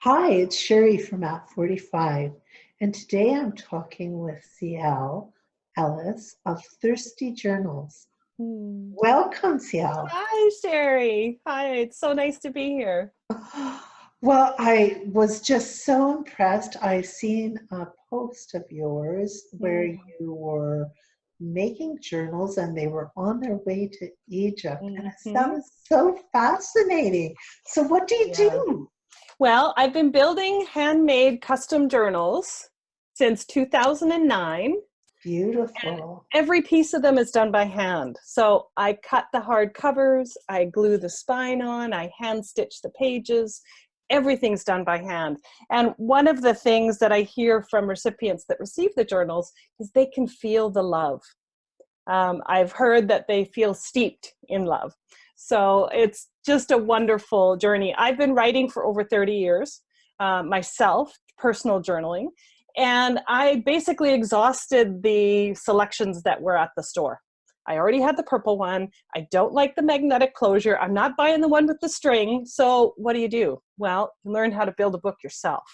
Hi, it's Sherry from at 45, and today I'm talking with Ciel Ellis of Thirsty Journals. Hmm. Welcome, Ciel. Hi, Sherry. Hi, it's so nice to be here. Well, I was just so impressed. I seen a post of yours where Mm, you were making journals and they were on their way to Egypt, and it hmm. sounded so fascinating. So, what do you Yeah. do? Well, I've been building handmade custom journals since 2009. Beautiful. Every piece of them is done by hand. So I cut the hard covers, I glue the spine on, I hand stitch the pages. Everything's done by hand. And one of the things that I hear from recipients that receive the journals is they can feel the love. I've heard that they feel steeped in love. So it's just a wonderful journey. I've been writing for over 30 years myself, personal journaling, and I basically exhausted the selections that were at the store. I already had the purple one. I don't like the magnetic closure. I'm not buying the one with the string. So what do? Well, learn how to build a book yourself.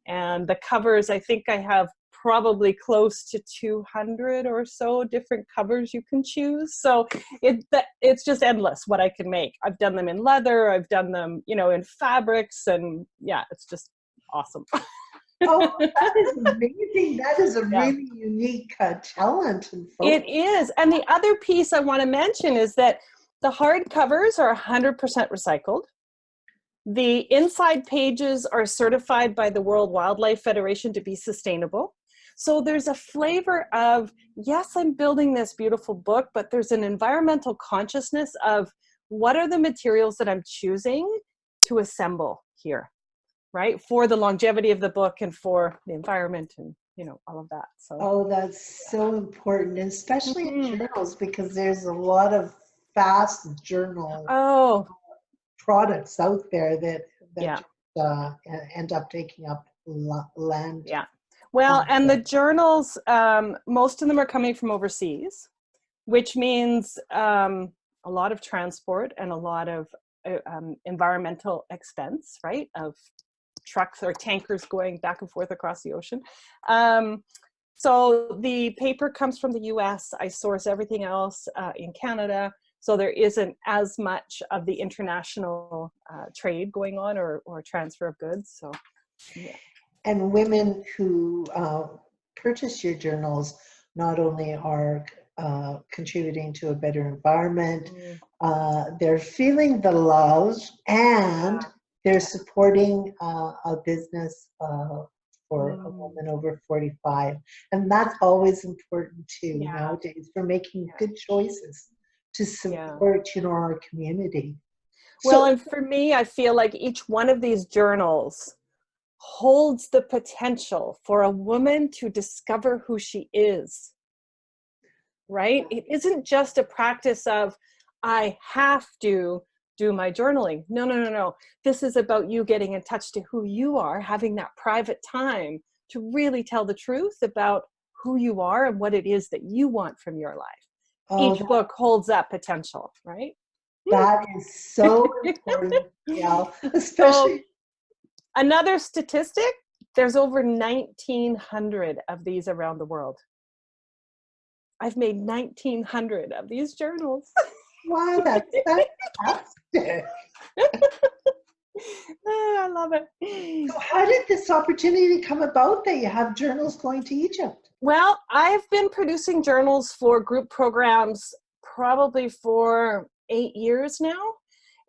And the covers, I think I have probably close to 200 or so different covers you can choose. So it's just endless what I can make. I've done them in leather, I've done them, in fabrics, and yeah, it's just awesome. Oh, that is amazing. That is a Yeah, really unique talent and it focus. is. And the other piece I want to mention is that the hard covers are 100% recycled. The inside pages are certified by the World Wildlife Federation to be sustainable. So there's a flavor of, yes, I'm building this beautiful book, but there's an environmental consciousness of what are the materials that I'm choosing to assemble here, right? For the longevity of the book and for the environment and, all of that. So, Oh, that's so important, especially in mhm. journals, because there's a lot of fast journal Oh, products out there that yeah. just end up taking up land. Yeah. Well, and the There. journals, most of them are coming from overseas, which means a lot of transport and a lot of environmental expense, right? Of trucks or tankers going back and forth across the ocean. Um, so the paper comes from the US. I source everything else in Canada. So there isn't as much of the international trade going on or transfer of goods. So, yeah. And women who purchase your journals not only are contributing to a better environment, Mm, they're feeling the love and yeah. they're supporting a business for a Mm, woman over 45. And that's always important too yeah. nowadays for making good choices to Yeah. support, our community. Well, So, and for me, I feel like each one of these journals holds the potential for a woman to discover who she is, right? It isn't just a practice of, I have to do my journaling. No, no, no, no. This is about you getting in touch to who you are, having that private time to really tell the truth about who you are and what it is that you want from your life. oh, Each book holds that potential, right? that is so important, yeah, So especially. another statistic, there's over 1,900 of these around the world. I've made 1,900 of these journals. Wow, that's fantastic. I love it. So how did this opportunity come about that you have journals going to Egypt? Well, I've been producing journals for group programs probably for 8 years now.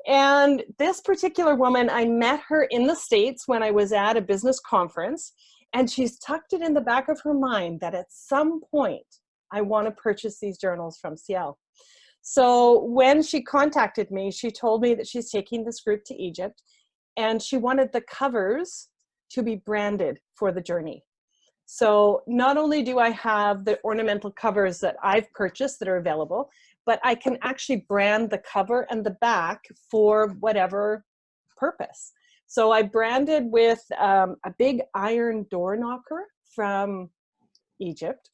And this particular woman, I met her in the States when I was at a business conference, and she's tucked it in the back of her mind that at some point I want to purchase these journals from Ciel. So when she contacted me, she told me that she's taking this group to Egypt and she wanted the covers to be branded for the journey. So not only do I have the ornamental covers that I've purchased that are available, but I can actually brand the cover and the back for whatever purpose. So I branded with a big iron door knocker from Egypt.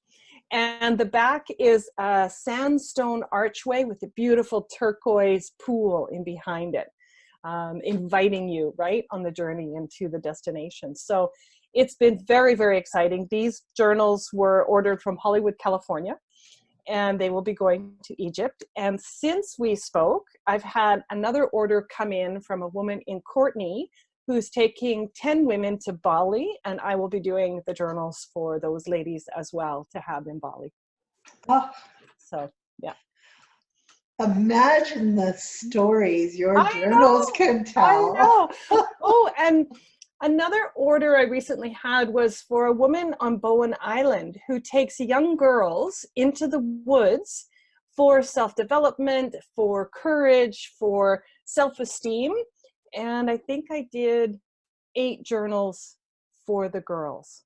And the back is a sandstone archway with a beautiful turquoise pool in behind it. inviting you right on the journey into the destination. So it's been very, very exciting. These journals were ordered from Hollywood, California, and they will be going to Egypt. And since we spoke, I've had another order come in from a woman in Courtney who's taking 10 women to Bali, and I will be doing the journals for those ladies as well to have in Bali. Oh, So, yeah. imagine the stories your I journals know, can I tell. know. Oh, and another order I recently had was for a woman on Bowen Island who takes young girls into the woods for self-development, for courage, for self-esteem. And I think I did 8 journals for the girls.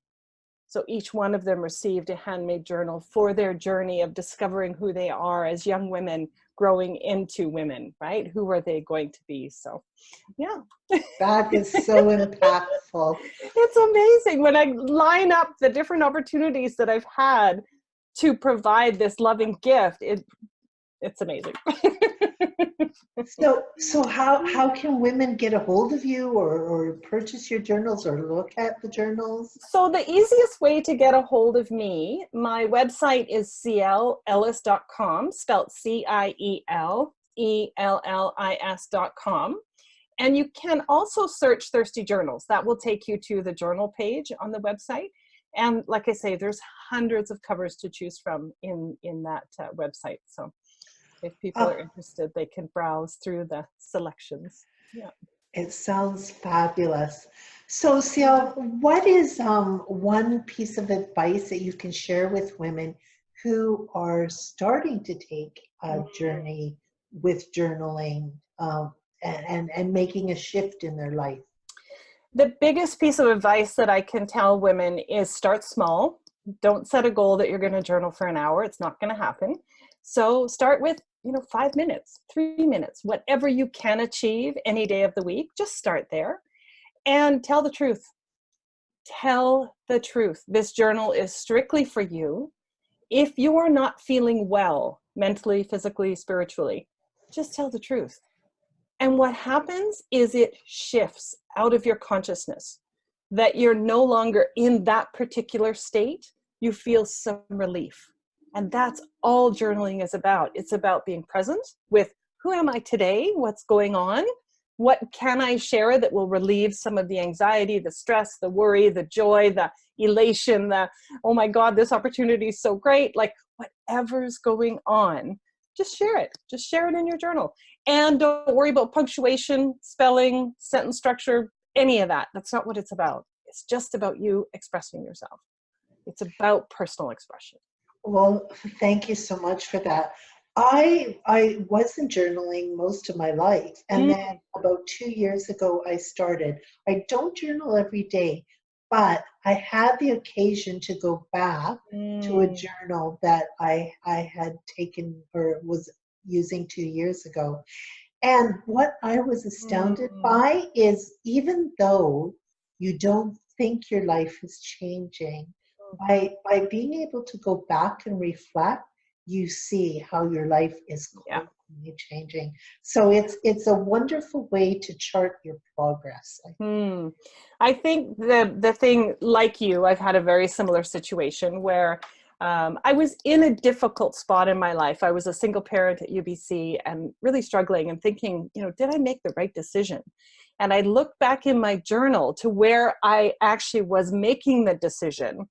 So each one of them received a handmade journal for their journey of discovering who they are as young women growing into women, right? Who are they going to be? So, yeah. That is so impactful. It's amazing when I line up the different opportunities that I've had to provide this loving gift. It's amazing. So how can women get a hold of you or purchase your journals or look at the journals? So the easiest way to get a hold of me, my website is cielellis.com, spelled CIELELLIS.com. And you can also search Thirsty Journals. That will take you to the journal page on the website. And like I say, there's hundreds of covers to choose from in that website. So if people are interested, they can browse through the selections. Yeah. It sounds fabulous. So, Ciel, what is one piece of advice that you can share with women who are starting to take a journey with journaling and making a shift in their life? The biggest piece of advice that I can tell women is start small. Don't set a goal that you're going to journal for an hour. It's not going to happen. So start with 5 minutes, 3 minutes, whatever you can achieve any day of the week, just start there and tell the truth. Tell the truth. This journal is strictly for you. If you are not feeling well, mentally, physically, spiritually, just tell the truth. And what happens is it shifts out of your consciousness, that you're no longer in that particular state. You feel some relief. And that's all journaling is about. It's about being present with who am I today? What's going on? What can I share that will relieve some of the anxiety, the stress, the worry, the joy, the elation, the, oh my God, this opportunity is so great. Like whatever's going on, just share it. Just share it in your journal. And don't worry about punctuation, spelling, sentence structure, any of that. That's not what it's about. It's just about you expressing yourself. It's about personal expression. Well, thank you so much for that. I wasn't journaling most of my life, and then about 2 years ago I started. I don't journal every day, but I had the occasion to go back to a journal that I had taken or was using 2 years ago. And what I was astounded by is even though you don't think your life is changing, by being able to go back and reflect, you see how your life is constantly changing. So it's a wonderful way to chart your progress. I think the thing, like you, I've had a very similar situation where I was in a difficult spot in my life. I was a single parent at UBC and really struggling and thinking, did I make the right decision? And I looked back in my journal to where I actually was making the decision.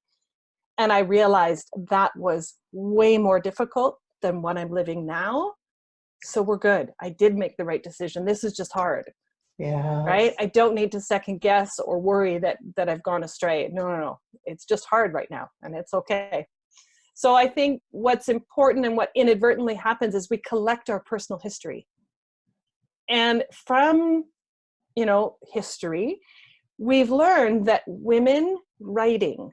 And I realized that was way more difficult than what I'm living now. So we're good. I did make the right decision. This is just hard. Yeah. Right? I don't need to second guess or worry that I've gone astray. No. It's just hard right now and it's okay. So I think what's important and what inadvertently happens is we collect our personal history. And from, history, we've learned that women writing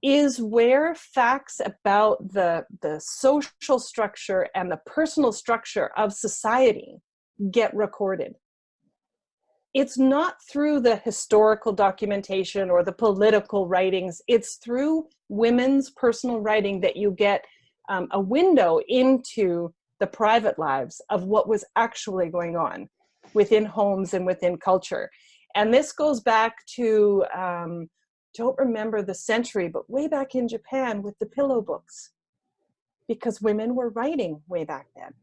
is where facts about the social structure and the personal structure of society get recorded. It's not through the historical documentation or the political writings. It's through women's personal writing that you get a window into the private lives of what was actually going on. within homes and within culture. And this goes back to, don't remember the century, but way back in Japan with the pillow books, because women were writing way back then.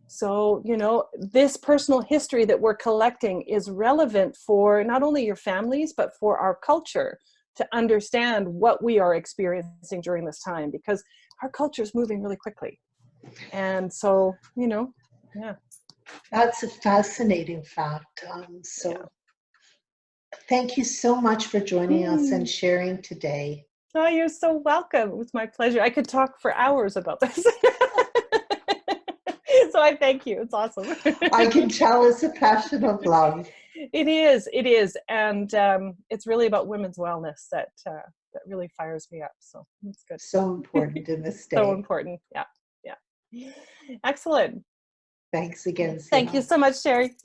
So, you know, this personal history that we're collecting is relevant for not only your families, but for our culture to understand what we are experiencing during this time, because our culture is moving really quickly. And so, you know, yeah. That's a fascinating fact. Thank you so much for joining us and sharing today. Oh, you're so welcome. It was my pleasure. I could talk for hours about this. So I thank you. It's awesome. I can tell it's a passion of love. It is. It is. And it's really about women's wellness that really fires me up. So it's good. So important in this day. So important. Yeah. Yeah. Excellent. Thanks again, Ciel. Thank you so much, Sherry.